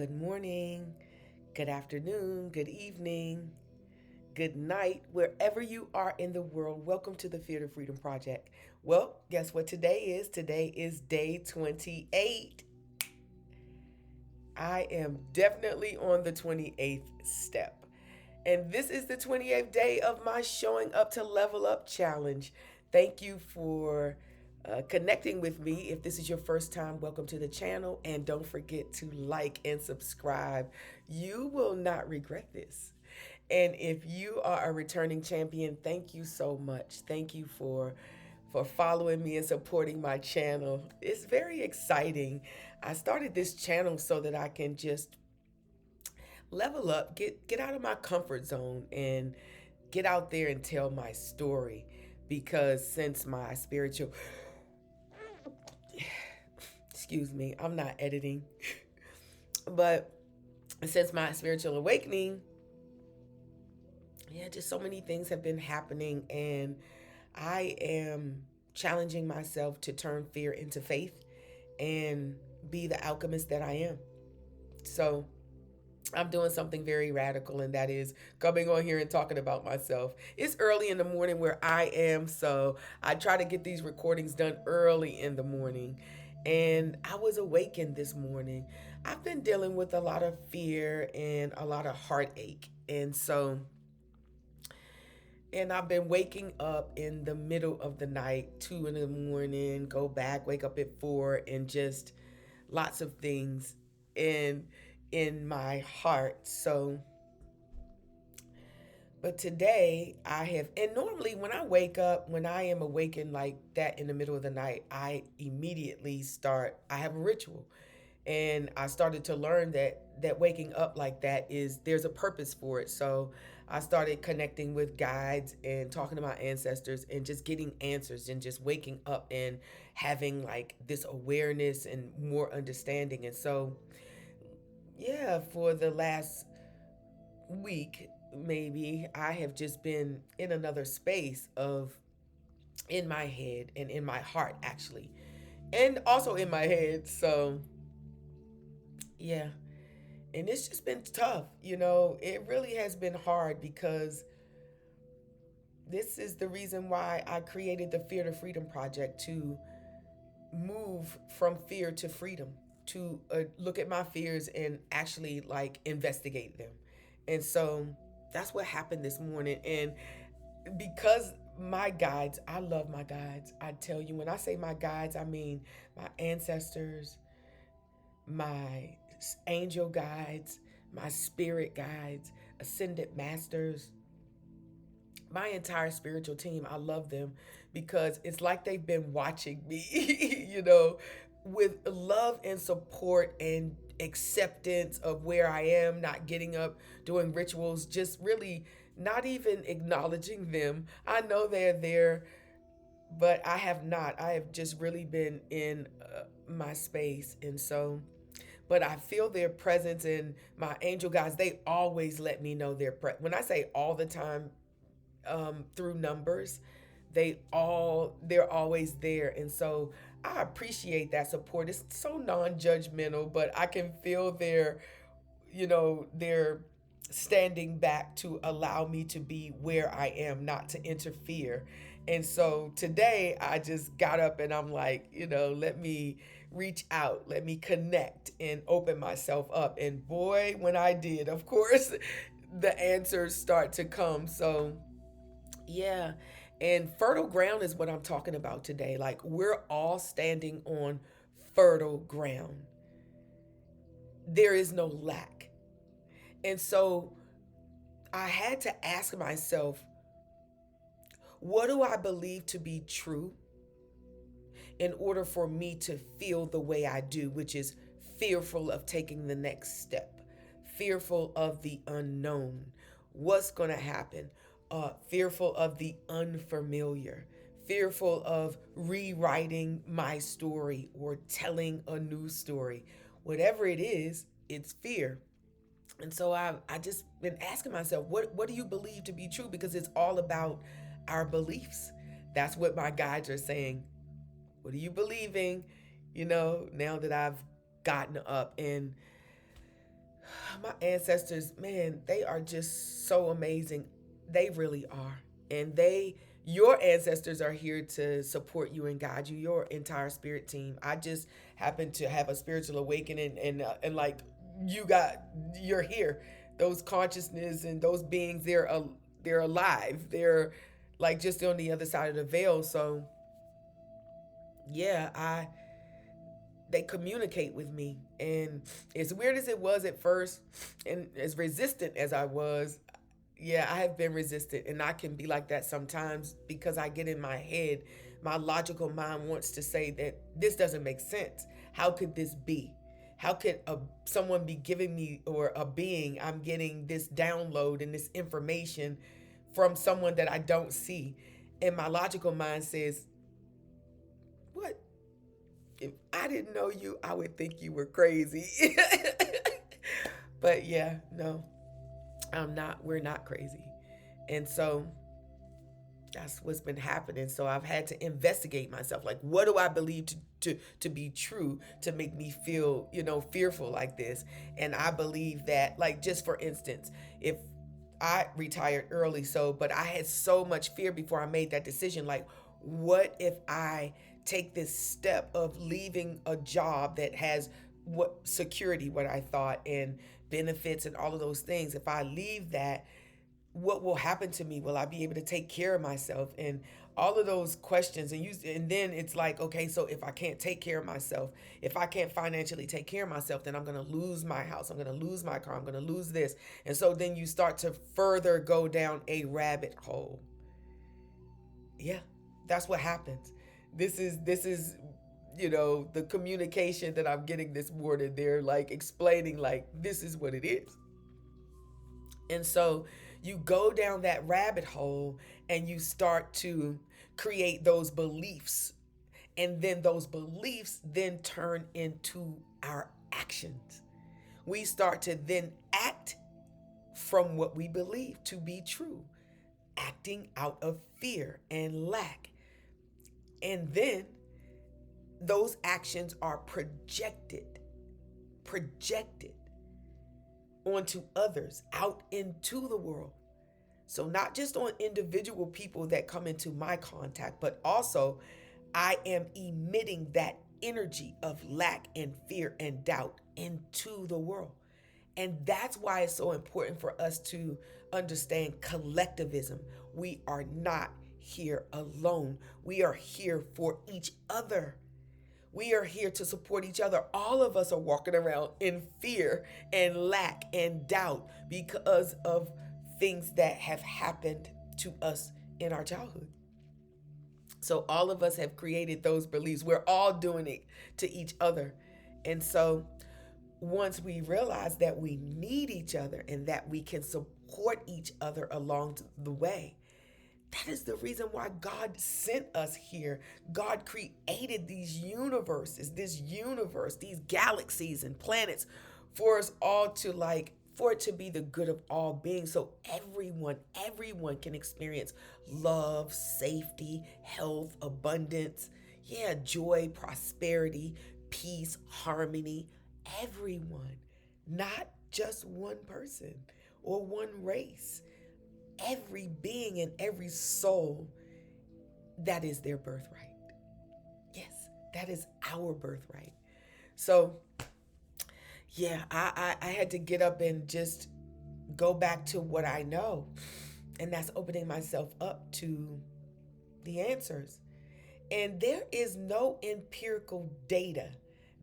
Good morning, good afternoon, good evening, good night, wherever you are in the world. Welcome to the Fear to Freedom Project. Well, guess what today is? Today is day 28. I am definitely on the 28th step. And this is the 28th day of my Showing Up to Level Up challenge. Thank you for connecting with me. If this is your first time, welcome to the channel. And don't forget to like and subscribe. You will not regret this. And if you are a returning champion, thank you so much. Thank you for following me and supporting my channel. It's very exciting. I started this channel so that I can just level up, get out of my comfort zone and get out there and tell my story because since my spiritual excuse me, I'm not editing. But since my spiritual awakening, yeah, just so many things have been happening and I am challenging myself to turn fear into faith and be the alchemist that I am. So, I'm doing something very radical, and that is coming on here and talking about myself. It's early in the morning where I am, so I try to get these recordings done early in the morning. And I was awakened this morning. I've been dealing with a lot of fear and a lot of heartache. And I've been waking up in the middle of the night, 2 in the morning, go back, wake up at 4, and just lots of things in in my heart. But today I have, and normally when I wake up, when I am awakened like that in the middle of the night, I immediately start, I have a ritual. And I started to learn that waking up like that is there's a purpose for it. So I started connecting with guides and talking to my ancestors and just getting answers and just waking up and having like this awareness and more understanding. And so yeah, for the last week, maybe, I have just been in another space of in my head and in my heart, actually, and also in my head. So, yeah. And it's just been tough. It really has been hard because this is the reason why I created the Fear to Freedom Project to move from fear to freedom, to look at my fears and actually like investigate them. And so that's what happened this morning. And because my guides, I love my guides. I tell you, when I say my guides, I mean my ancestors, my angel guides, my spirit guides, ascended masters, my entire spiritual team. I love them because it's like they've been watching me, with love and support and acceptance of where I am, not getting up, doing rituals, just really not even acknowledging them. I know they're there, but I have not. I have just really been in my space. And so, but I feel their presence, and my angel guys, they always let me know when I say all the time, through numbers, they're always there. And so I appreciate that support. It's so non-judgmental, but I can feel their standing back to allow me to be where I am, not to interfere. And so today I just got up and I'm like, let me reach out, let me connect and open myself up. And boy, when I did, of course, the answers start to come. So yeah. And fertile ground is what I'm talking about today. Like we're all standing on fertile ground. There is no lack. And so I had to ask myself, what do I believe to be true in order for me to feel the way I do, which is fearful of taking the next step, fearful of the unknown, what's going to happen, fearful of the unfamiliar, fearful of rewriting my story or telling a new story. Whatever it is, it's fear. And so I just been asking myself, what do you believe to be true? Because it's all about our beliefs. That's what my guides are saying. What are you believing? Now that I've gotten up, and My ancestors, man, they are just so amazing. They really are. And your ancestors are here to support you and guide you, your entire spirit team. I just happen to have a spiritual awakening and like you got you're here. Those consciousness and those beings, they're alive. They're like just on the other side of the veil. So, yeah, I they communicate with me, and as weird as it was at first and as resistant as I was, yeah, I have been resistant, and I can be like that sometimes because I get in my head. My logical mind wants to say that this doesn't make sense. How could this be? How could someone be giving me, or a being, I'm getting this download and this information from someone that I don't see? And my logical mind says, what? If I didn't know you, I would think you were crazy. But yeah, no, I'm not. We're not crazy. And so that's what's been happening. So I've had to investigate myself. Like, what do I believe to be true to make me feel, fearful like this? And I believe that, like, just for instance, if I retired early, but I had so much fear before I made that decision. Like, what if I take this step of leaving a job that has what security, what I thought, and benefits and all of those things? If I leave that, what will happen to me? Will I be able to take care of myself? And all of those questions, and then it's like, okay, so if I can't take care of myself, if I can't financially take care of myself, then I'm going to lose my house, I'm going to lose my car, I'm going to lose this. And so then you start to further go down a rabbit hole. Yeah, that's what happens. This is the communication that I'm getting this morning. They're like explaining, like, this is what it is. And so you go down that rabbit hole and you start to create those beliefs. And then those beliefs then turn into our actions. We start to then act from what we believe to be true, acting out of fear and lack. And then those actions are projected onto others, out into the world. So not just on individual people that come into my contact, but also I am emitting that energy of lack and fear and doubt into the world. And that's why it's so important for us to understand collectivism. We are not here alone. We are here for each other. We are here to support each other. All of us are walking around in fear and lack and doubt because of things that have happened to us in our childhood. So all of us have created those beliefs. We're all doing it to each other. And so once we realize that we need each other and that we can support each other along the way, that is the reason why God sent us here. God created these universes, these galaxies and planets for us all to, like, for it to be the good of all beings. So everyone can experience love, safety, health, abundance, yeah, joy, prosperity, peace, harmony. Everyone, not just one person or one race. Every being and every soul, that is their birthright. Yes, that is our birthright. So, yeah, I had to get up and just go back to what I know. And that's opening myself up to the answers. And there is no empirical data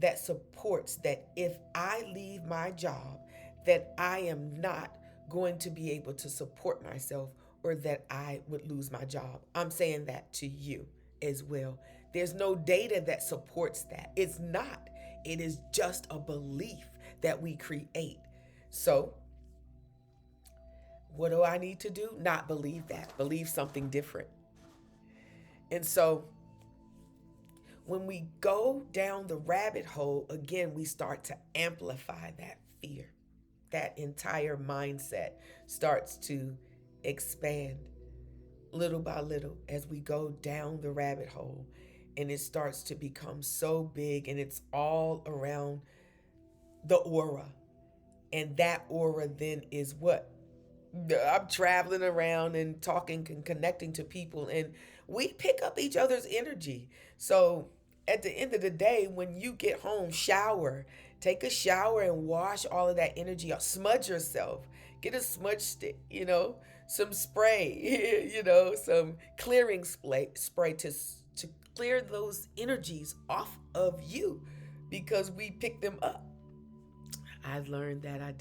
that supports that if I leave my job, that I am not going to be able to support myself, or that I would lose my job. I'm saying that to you as well. There's no data that supports that. It's not. It is just a belief that we create. So, what do I need to do? Not believe that. Believe something different. And so, when we go down the rabbit hole, again, we start to amplify that fear. That entire mindset starts to expand little by little as we go down the rabbit hole. And it starts to become so big, and it's all around the aura. And that aura then is what I'm traveling around and talking and connecting to people, and we pick up each other's energy. So at the end of the day, when you get home, shower, take a shower and wash all of that energy off. Smudge yourself. Get a smudge stick, some spray, some clearing spray to clear those energies off of you because we pick them up. I learned that I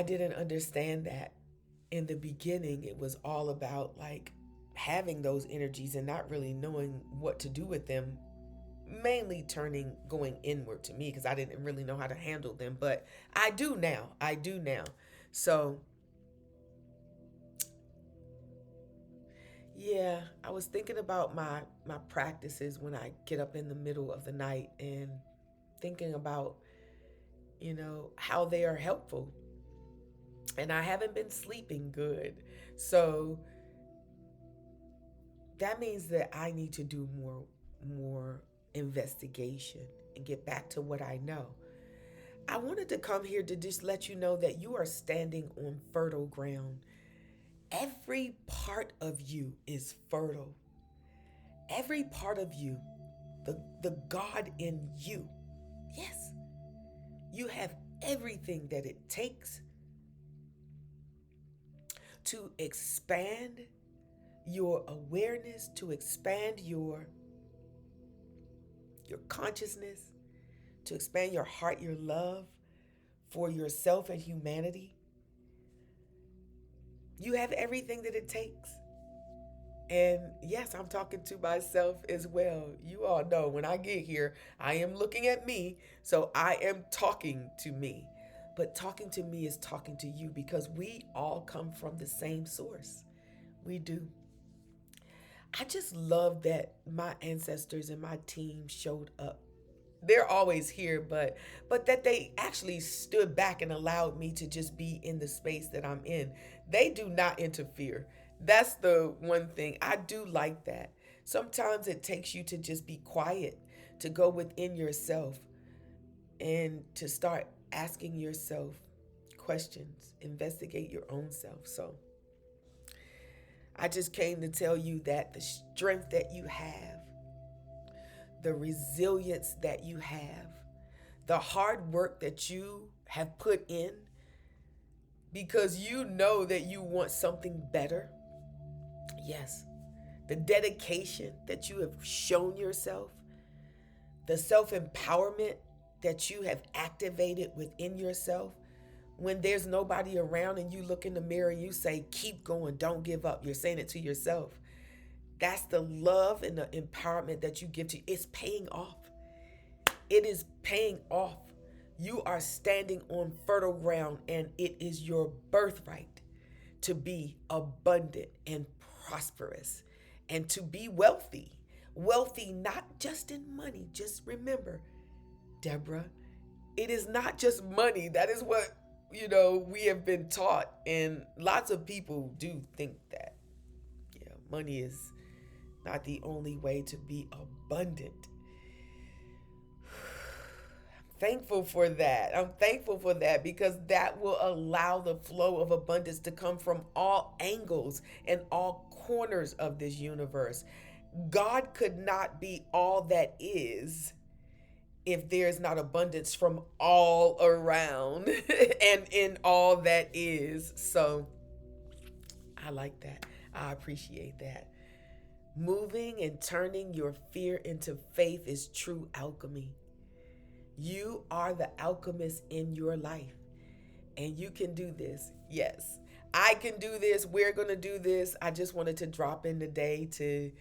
didn't understand that in the beginning. It was all about like having those energies and not really knowing what to do with them, mainly going inward to me because I didn't really know how to handle them, but I do now. So yeah, I was thinking about my practices when I get up in the middle of the night and thinking about how they are helpful, and I haven't been sleeping good. So that means that I need to do more investigation and get back to what I know. I wanted to come here to just let you know that you are standing on fertile ground. Every part of you is fertile. Every part of you, the God in you. Yes. You have everything that it takes to expand your awareness, to expand your consciousness, to expand your heart, your love for yourself and humanity. You have everything that it takes. And yes, I'm talking to myself as well. You all know when I get here, I am looking at me, so I am talking to me. But talking to me is talking to you because we all come from the same source. We do. I just love that my ancestors and my team showed up. They're always here, but that they actually stood back and allowed me to just be in the space that I'm in. They do not interfere. That's the one thing. I do like that. Sometimes it takes you to just be quiet, to go within yourself and to start asking yourself questions, investigate your own self. So I just came to tell you that the strength that you have, the resilience that you have, the hard work that you have put in because you know that you want something better. Yes, the dedication that you have shown yourself, the self-empowerment that you have activated within yourself. When there's nobody around and you look in the mirror and you say, keep going, don't give up. You're saying it to yourself. That's the love and the empowerment that you give to you. It's paying off. It is paying off. You are standing on fertile ground, and it is your birthright to be abundant and prosperous and to be wealthy. Wealthy not just in money. Just remember, Deborah, it is not just money. That is what, we have been taught. And lots of people do think that, money is not the only way to be abundant. Thankful for that. I'm thankful for that because that will allow the flow of abundance to come from all angles and all corners of this universe. God could not be all that is if there's not abundance from all around and in all that is. So I like that. I appreciate that. Moving and turning your fear into faith is true alchemy. You are the alchemist in your life, and you can do this. Yes, I can do this. We're going to do this. I just wanted to drop in today to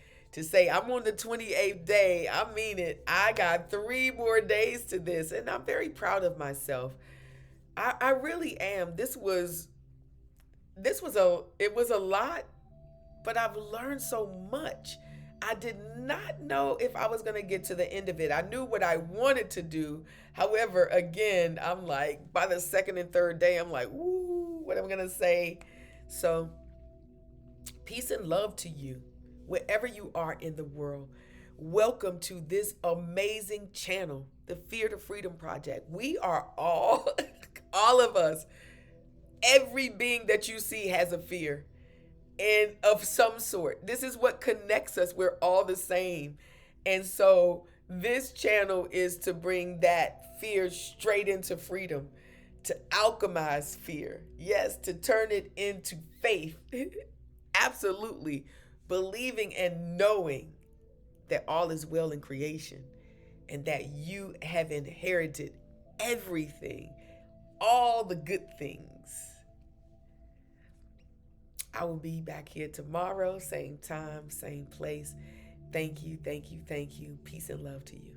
say I'm on the 28th day. I mean it. I got 3 more days to this, and I'm very proud of myself. I really am. It was a lot, but I've learned so much. I did not know if I was going to get to the end of it. I knew what I wanted to do. However, again, I'm like, by the second and third day, I'm like, ooh, what am I going to say? So, peace and love to you, wherever you are in the world. Welcome to this amazing channel, the Fear to Freedom Project. We are all All of us. Every being that you see has a fear and of some sort. This is what connects us. We're all the same. And so this channel is to bring that fear straight into freedom, to alchemize fear. Yes, to turn it into faith. Absolutely. Believing and knowing that all is well in creation and that you have inherited everything, all the good things. I will be back here tomorrow, same time, same place. Thank you, thank you, thank you. Peace and love to you.